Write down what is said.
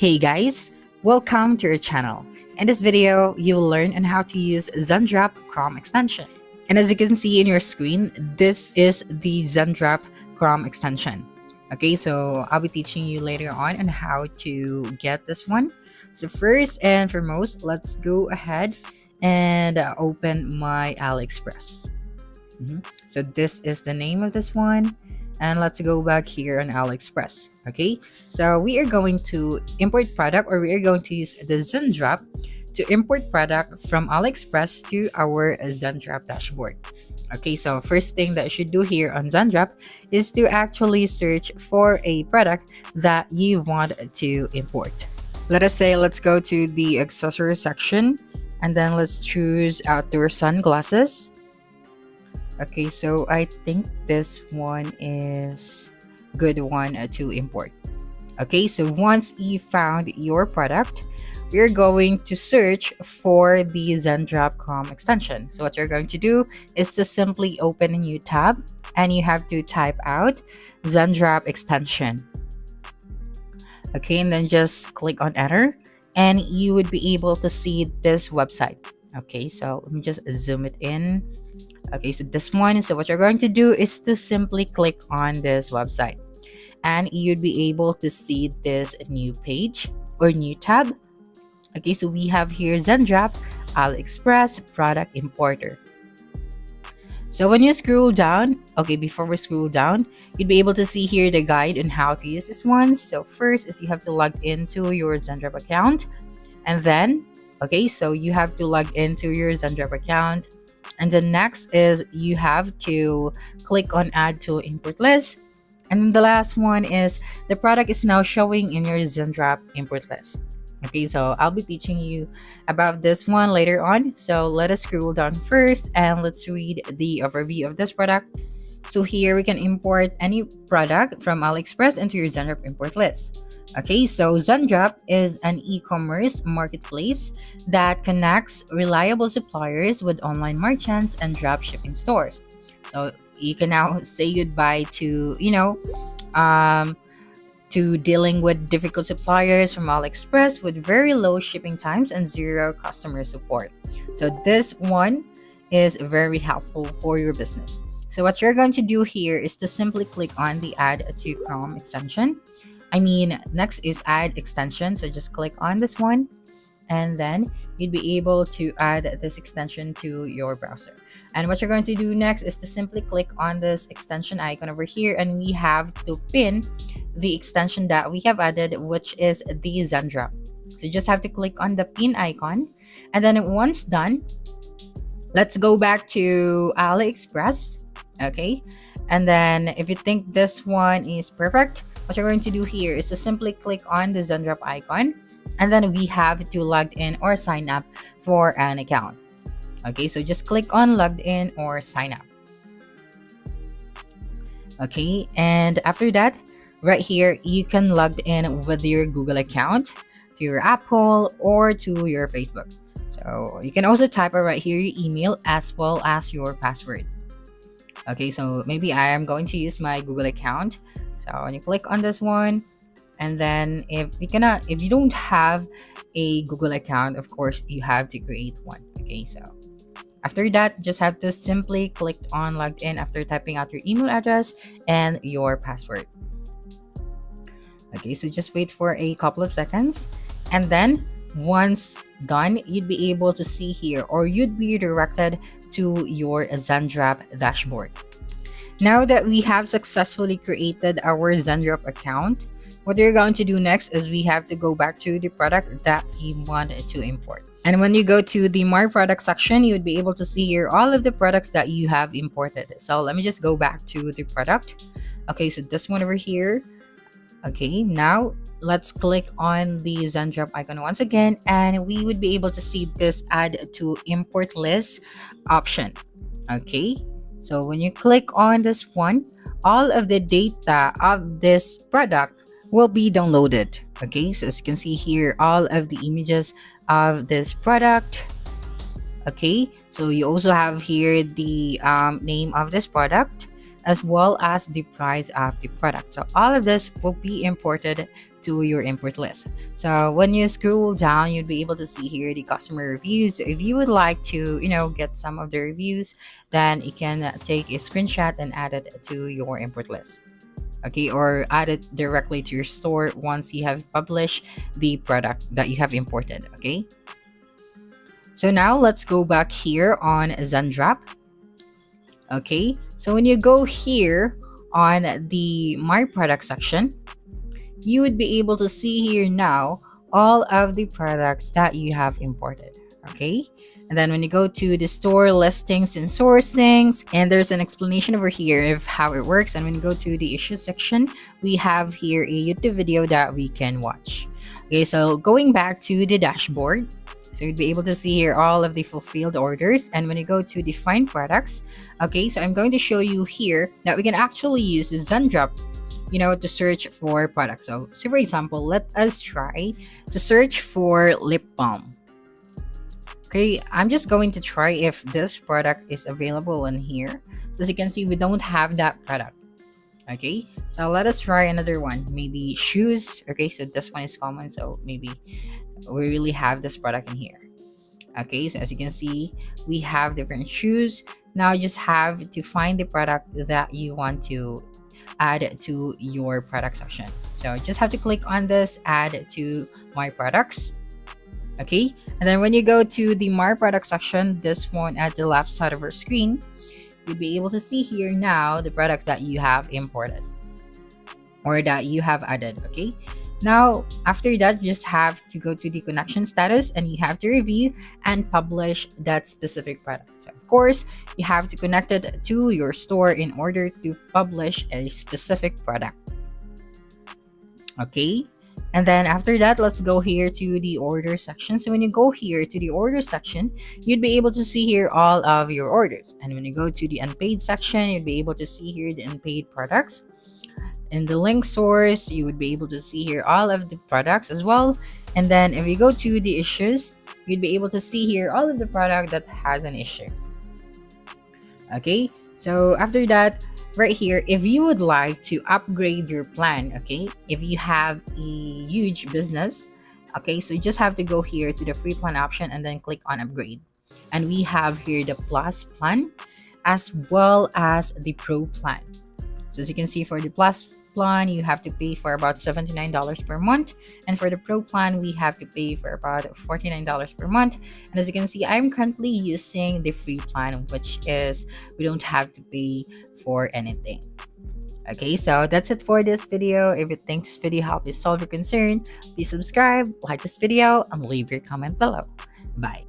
Hey guys, welcome to our channel. In this video, you will learn on how to use Zendrop Chrome extension. And as you can see in your screen, this is the Zendrop Chrome extension. Okay, so I'll be teaching you later on how to get this one. So first and foremost, let's go ahead and open my AliExpress. So this is the name of this one. And let's go back here on AliExpress. Okay, so we are going to import product, or we are going to use the Zendrop to import product from AliExpress to our Zendrop dashboard. Okay, so first thing that you should do here on Zendrop is to actually search for a product that you want to import. Let us say, let's go to the accessory section, and then let's choose outdoor sunglasses. Okay, so I think this one is good one to import. Okay, so once you found your product, we're going to search for the Zendrop Chrome extension. So what you're going to do is to simply open a new tab, and you have to type out Zendrop extension. Okay, and then just click on enter, and you would be able to see this website. Okay, so let me just zoom it in. Okay, so this one, so what you're going to do is to simply click on this website, and you'd be able to see this new page or new tab. Okay, so we have here Zendrop AliExpress product importer. So when you scroll down, okay, before we scroll down, you'd be able to see here the guide on how to use this one. So first is you have to log into your Zendrop account, and then, okay, so you have to log into your Zendrop account. And the next is you have to click on add to import list. And the last one is the product is now showing in your Zendrop import list. Okay, so I'll be teaching you about this one later on. So let us scroll down first and let's read the overview of this product. So here we can import any product from AliExpress into your Zendrop import list. Okay, so Zendrop is an e-commerce marketplace that connects reliable suppliers with online merchants and dropshipping stores. So you can now say goodbye to, to dealing with difficult suppliers from AliExpress with very low shipping times and zero customer support. So this one is very helpful for your business. So what you're going to do here is to simply click on the add to Chrome extension. Next is add extension. So just click on this one, and then you'd be able to add this extension to your browser. And what you're going to do next is to simply click on this extension icon over here, and we have to pin the extension that we have added, which is the Zendrop. So you just have to click on the pin icon, and then once done, let's go back to AliExpress. Okay, and then if you think this one is perfect, what you're going to do here is to simply click on the Zendrop icon, and then we have to log in or sign up for an account. Okay, so just click on logged in or sign up. Okay, and after that, right here, you can log in with your Google account, to your Apple, or to your Facebook. So you can also type right here your email as well as your password. Okay, so maybe I am going to use my Google account. So when you click on this one, and then if you don't have a Google account, of course you have to create one. Okay, so after that, just have to simply click on logged in after typing out your email address and your password. Okay, so just wait for a couple of seconds, and then once done, you'd be able to see here, or you'd be redirected to your Zendrop dashboard. Now that we have successfully created our Zendrop account, what we're going to do next is we have to go back to the product that we wanted to import. And when you go to the More Product section, you would be able to see here all of the products that you have imported. So let me just go back to the product. Okay, so this one over here. Okay, now let's click on the Zendrop icon once again, and we would be able to see this add to import list option. Okay, so when you click on this one, all of the data of this product will be downloaded. Okay, so as you can see here, all of the images of this product. Okay, so you also have here the name of this product, as well as the price of the product. So all of this will be imported to your import list. So when you scroll down, you'd be able to see here the customer reviews. If you would like to, get some of the reviews, then you can take a screenshot and add it to your import list. Okay, or add it directly to your store once you have published the product that you have imported. Okay, so now let's go back here on Zendrop. Okay, so when you go here on the My Product section, you would be able to see here now all of the products that you have imported. Okay, and then when you go to the store listings and sourcings, and there's an explanation over here of how it works. And when you go to the issue section, we have here a YouTube video that we can watch. Okay, so going back to the dashboard, so you'd be able to see here all of the fulfilled orders. And when you go to the find products, okay, so I'm going to show you here that we can actually use the Zendrop, to search for products. So for example, let us try to search for lip balm. Okay, I'm just going to try if this product is available in here. So as you can see, we don't have that product. Okay, so let us try another one, maybe shoes. Okay, so this one is common, so maybe we really have this product in here. Okay, so as you can see, we have different shoes. Now you just have to find the product that you want to add to your product section. So just have to click on this, add to my products. Okay, and then when you go to the my product section, this one at the left side of our screen, you'll be able to see here now the product that you have imported or that you have added. Okay, now after that, you just have to go to the connection status and you have to review and publish that specific product. So of course, you have to connect it to your store in order to publish a specific product. Okay, and then after that, let's go here to the order section. So when you go here to the order section, you'd be able to see here all of your orders. And when you go to the unpaid section, you'd be able to see here the unpaid products. In the link source, you would be able to see here all of the products as well. And then if you go to the issues, you'd be able to see here all of the product that has an issue. Okay, so after that, right here, if you would like to upgrade your plan, okay, if you have a huge business, okay, so you just have to go here to the free plan option and then click on upgrade. And we have here the plus plan as well as the pro plan. So as you can see, for the plus plan, you have to pay for about $79 per month. And for the pro plan, we have to pay for about $49 per month. And as you can see, I'm currently using the free plan, which is we don't have to pay for anything. Okay, so that's it for this video. If you think this video helped you solve your concern, please subscribe, like this video, and leave your comment below. Bye.